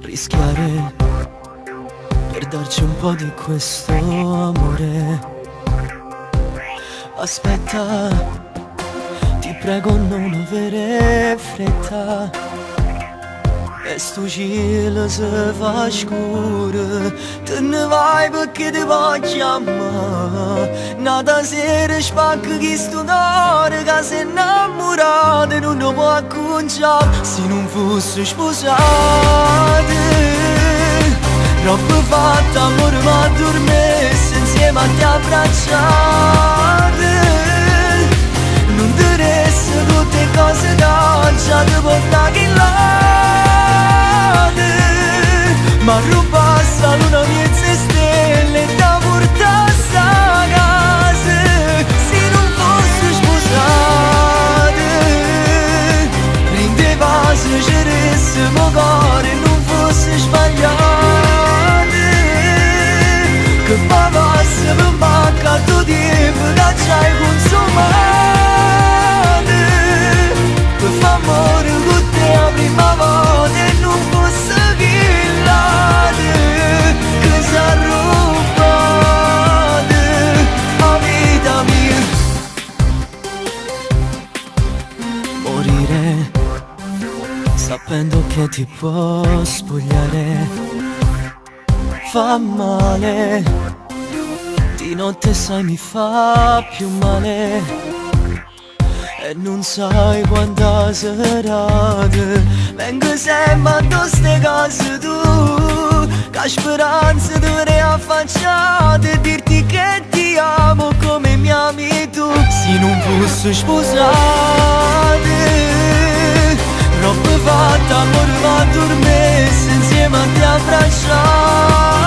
Rischiare per darci un po' di questo amore. Aspetta, ti prego non avere fretta. E sto cielo si fa scuro, te ne vai perché ti voglio amare. Nata sera spacca chi sto cuore che sei innamorato e non lo può acconciare se non fosse sposato. Troppo fatta amore ma dormesse insieme a te abbracciate. Non ti resta tutte cose d'oggi a te portare in là. Ma rubassa luna miezza stelle da portare a casa. Se non fosse sposate prendeva se c'eressimo cuore non fosse sbagliate. Che pavasse per manca tu tempo che ci hai consumato. Per fare amore con te la prima volta e non fosse villate che si arrubate la vita mia. Morire sapendo che ti può spogliare fa male, di notte sai mi fa più male. E non sai quanta serate vengo sempre a queste case tu, che speranza dovrei affacciare e dirti che ti amo come mi ami tu. Se non fosse sposate, troppo fatta amore ma dormesse insieme a te abbracciare.